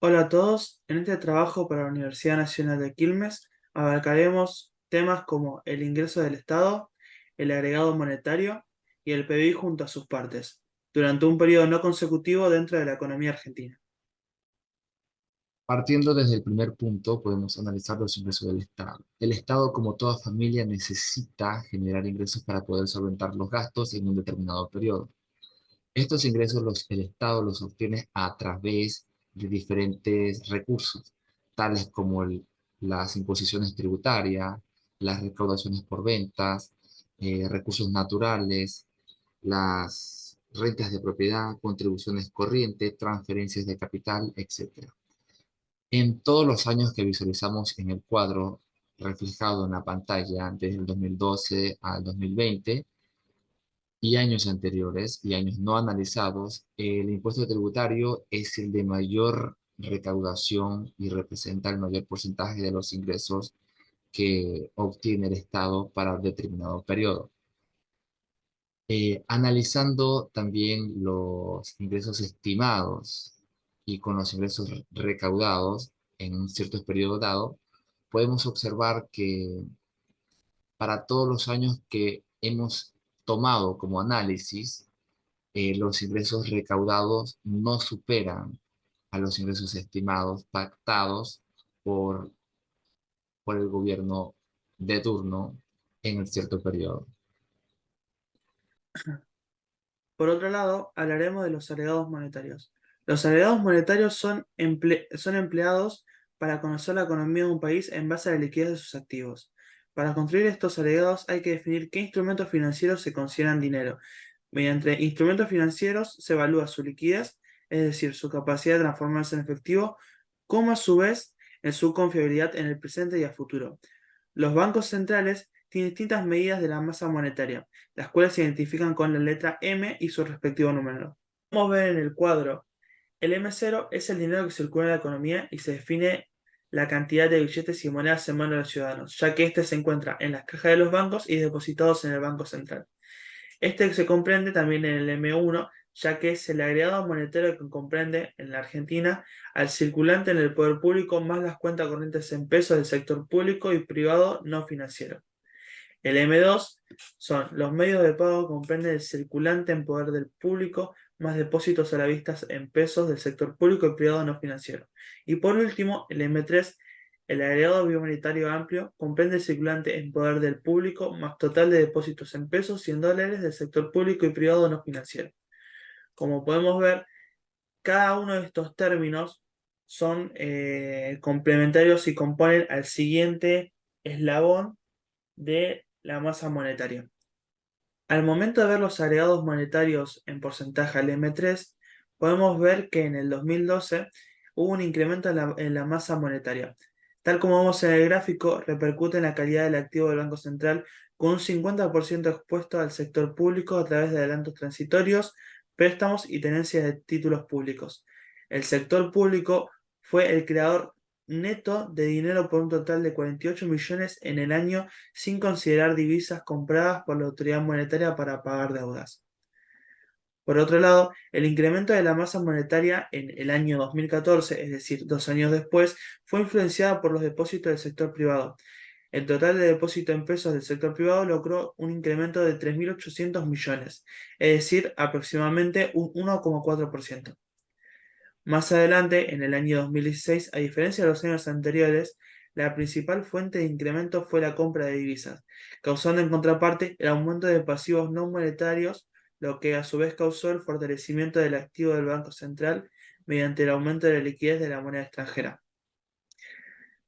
Hola a todos, en este trabajo para la Universidad Nacional de Quilmes abarcaremos temas como el ingreso del Estado, el agregado monetario y el PBI junto a sus partes, durante un periodo no consecutivo dentro de la economía argentina. Partiendo desde el primer punto, podemos analizar los ingresos del Estado. El Estado, como toda familia, necesita generar ingresos para poder solventar los gastos en un determinado periodo. Estos ingresos el Estado los obtiene a través de diferentes recursos, tales como las imposiciones tributarias, las recaudaciones por ventas, recursos naturales, las rentas de propiedad, contribuciones corrientes, transferencias de capital, etc. En todos los años que visualizamos en el cuadro reflejado en la pantalla, desde el 2012 al 2020 y años anteriores y años no analizados, el impuesto tributario es el de mayor recaudación y representa el mayor porcentaje de los ingresos que obtiene el Estado para determinado periodo. Analizando también los ingresos estimados y con los ingresos recaudados en un cierto periodo dado, podemos observar que para todos los años que hemos tomado como análisis, los ingresos recaudados no superan a los ingresos estimados pactados por, por el gobierno de turno en el cierto periodo. Por otro lado, hablaremos de los agregados monetarios. Los agregados monetarios son empleados para conocer la economía de un país en base a la liquidez de sus activos. Para construir estos agregados hay que definir qué instrumentos financieros se consideran dinero. Mediante instrumentos financieros se evalúa su liquidez, es decir, su capacidad de transformarse en efectivo, como a su vez en su confiabilidad en el presente y a futuro. Los bancos centrales tienen distintas medidas de la masa monetaria, las cuales se identifican con la letra M y su respectivo número. Vamos a ver en el cuadro, el M0 es el dinero que circula en la economía y se define la cantidad de billetes y monedas en manos de los ciudadanos, ya que éste se encuentra en las cajas de los bancos y depositados en el Banco Central. Este se comprende también en el M1, ya que es el agregado monetario que comprende en la Argentina al circulante en el poder público más las cuentas corrientes en pesos del sector público y privado no financiero. El M2 son los medios de pago que comprenden el circulante en poder del público más depósitos a la vista en pesos del sector público y privado no financiero. Y por último, el M3, el agregado biomonetario amplio, comprende el circulante en poder del público más total de depósitos en pesos y en dólares del sector público y privado no financiero. Como podemos ver, cada uno de estos términos son complementarios y componen al siguiente eslabón de la masa monetaria. Al momento de ver los agregados monetarios en porcentaje al M3, podemos ver que en el 2012 hubo un incremento en la masa monetaria. Tal como vemos en el gráfico, repercute en la calidad del activo del Banco Central con un 50% expuesto al sector público a través de adelantos transitorios, préstamos y tenencias de títulos públicos. El sector público fue el creador neto de dinero por un total de 48 millones en el año sin considerar divisas compradas por la autoridad monetaria para pagar deudas. Por otro lado, el incremento de la masa monetaria en el año 2014, es decir, 2 años después, fue influenciada por los depósitos del sector privado. El total de depósito en pesos del sector privado logró un incremento de 3.800 millones, es decir, aproximadamente un 1,4%. Más adelante, en el año 2016, a diferencia de los años anteriores, la principal fuente de incremento fue la compra de divisas, causando en contraparte el aumento de pasivos no monetarios, lo que a su vez causó el fortalecimiento del activo del Banco Central mediante el aumento de la liquidez de la moneda extranjera.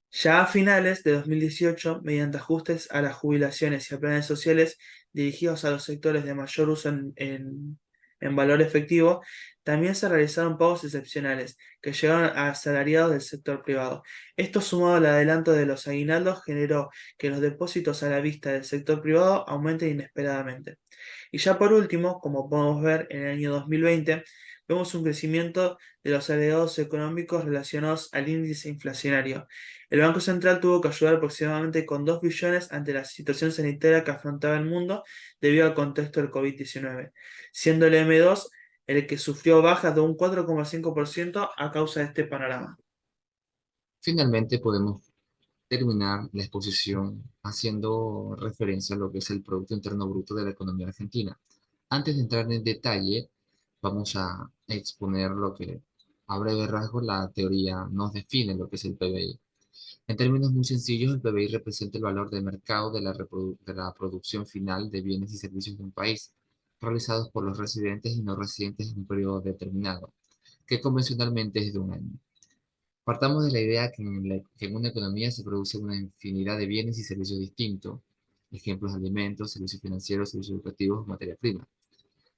Ya a finales de 2018, mediante ajustes a las jubilaciones y a planes sociales dirigidos a los sectores de mayor uso en valor efectivo, también se realizaron pagos excepcionales que llegaron a asalariados del sector privado. Esto sumado al adelanto de los aguinaldos generó que los depósitos a la vista del sector privado aumenten inesperadamente. Y ya por último, como podemos ver en el año 2020, vemos un crecimiento de los agregados económicos relacionados al índice inflacionario. El Banco Central tuvo que ayudar aproximadamente con 2 billones ante la situación sanitaria que afrontaba el mundo debido al contexto del COVID-19, siendo el M2 el que sufrió bajas de un 4,5% a causa de este panorama. Finalmente, podemos terminar la exposición haciendo referencia a lo que es el Producto Interno Bruto de la economía argentina. Antes de entrar en detalle, vamos a exponer lo que a breve rasgo la teoría nos define lo que es el PBI. En términos muy sencillos, el PBI representa el valor de mercado de la producción final de bienes y servicios de un país, realizados por los residentes y no residentes en un periodo determinado, que convencionalmente es de un año. Partamos de la idea que en una economía se produce una infinidad de bienes y servicios distintos, ejemplos alimentos, servicios financieros, servicios educativos, materia prima.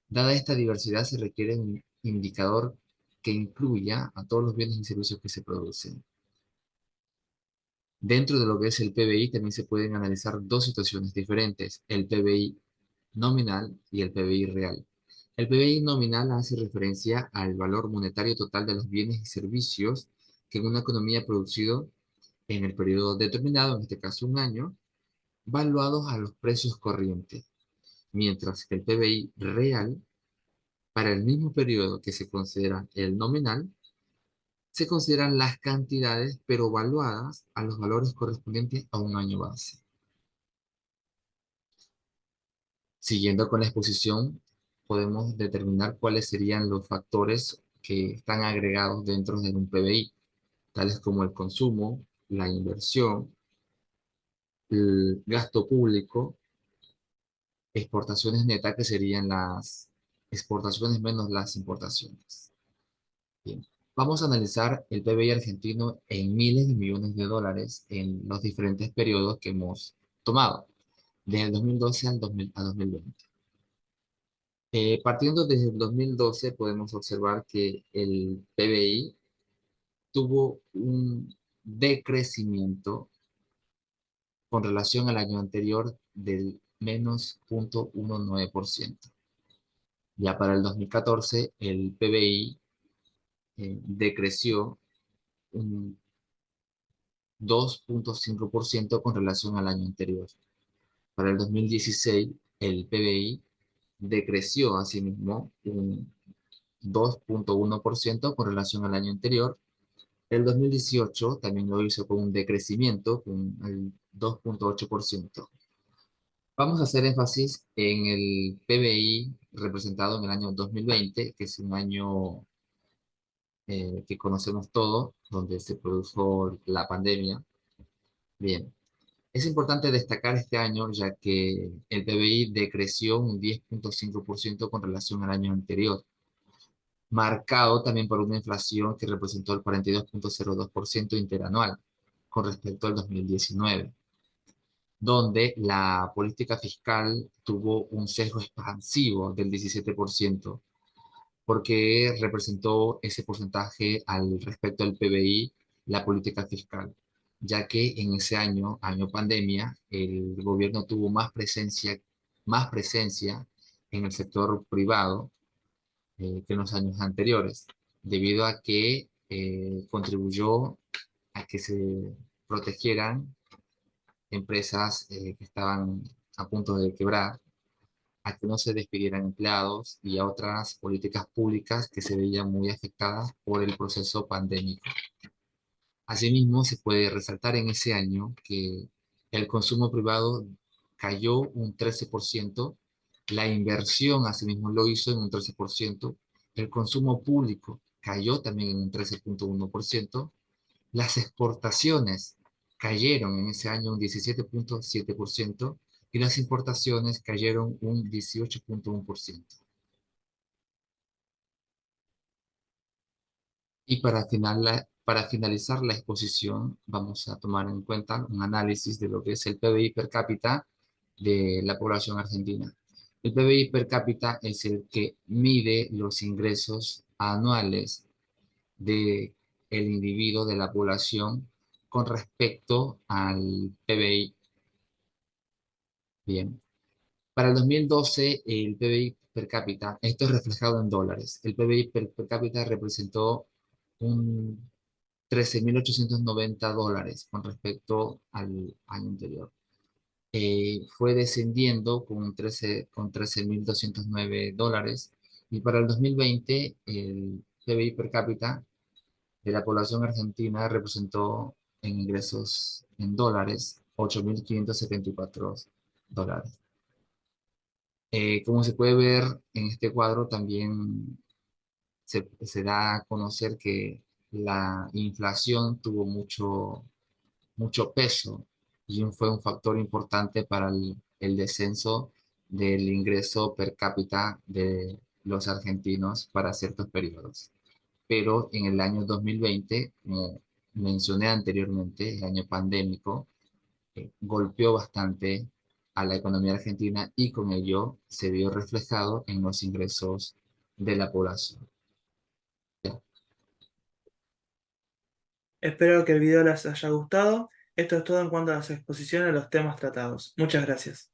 Dada esta diversidad, se requiere un indicador que incluya a todos los bienes y servicios que se producen. Dentro de lo que es el PBI también se pueden analizar dos situaciones diferentes, el PBI nominal y el PBI real. El PBI nominal hace referencia al valor monetario total de los bienes y servicios que en una economía ha producido en el periodo determinado, en este caso un año, valuados a los precios corrientes, mientras que el PBI real, para el mismo periodo que se considera el nominal, se consideran las cantidades, pero valuadas a los valores correspondientes a un año base. Siguiendo con la exposición, podemos determinar cuáles serían los factores que están agregados dentro de un PBI, tales como el consumo, la inversión, el gasto público, exportaciones netas, que serían las exportaciones menos las importaciones. Bien. Vamos a analizar el PBI argentino en miles de millones de dólares en los diferentes periodos que hemos tomado, desde el 2012 a 2020. Partiendo desde el 2012, podemos observar que el PBI tuvo un decrecimiento con relación al año anterior del menos 0,19%. Ya para el 2014, el PBI decreció un 2,5% con relación al año anterior. Para el 2016, el PBI decreció asimismo un 2,1% con relación al año anterior. El 2018 también lo hizo con un decrecimiento, con el 2,8%. Vamos a hacer énfasis en el PBI representado en el año 2020, que es un año que conocemos todos, donde se produjo la pandemia. Bien, es importante destacar este año ya que el PBI decreció un 10,5% con relación al año anterior, marcado también por una inflación que representó el 42,02% interanual con respecto al 2019, donde la política fiscal tuvo un sesgo expansivo del 17%, porque representó ese porcentaje al respecto del PBI la política fiscal, ya que en ese año, año pandemia, el gobierno tuvo más presencia en el sector privado que en los años anteriores, debido a que contribuyó a que se protegieran empresas que estaban a punto de quebrar, a que no se despidieran empleados y a otras políticas públicas que se veían muy afectadas por el proceso pandémico. Asimismo, se puede resaltar en ese año que el consumo privado cayó un 13%, la inversión asimismo lo hizo en un 13%, el consumo público cayó también en un 13,1%, las exportaciones cayeron en ese año un 17,7% y las importaciones cayeron un 18,1%. Y para finalizar la exposición, vamos a tomar en cuenta un análisis de lo que es el PBI per cápita de la población argentina. El PBI per cápita es el que mide los ingresos anuales de el individuo de la población con respecto al PBI. Bien. Para el 2012, el PBI per cápita, esto es reflejado en dólares, el PBI per cápita representó un 13.890 dólares con respecto al año anterior. Fue descendiendo con 13.209 dólares y para el 2020 el PBI per cápita de la población argentina representó en ingresos en dólares 8.574 dólares. Como se puede ver en este cuadro, también se da a conocer que la inflación tuvo mucho peso y fue un factor importante para el descenso del ingreso per cápita de los argentinos para ciertos periodos. Pero en el año 2020, como mencioné anteriormente, el año pandémico, golpeó bastante a la economía argentina y con ello se vio reflejado en los ingresos de la población. Espero que el video les haya gustado. Esto es todo en cuanto a las exposiciones de los temas tratados. Muchas gracias.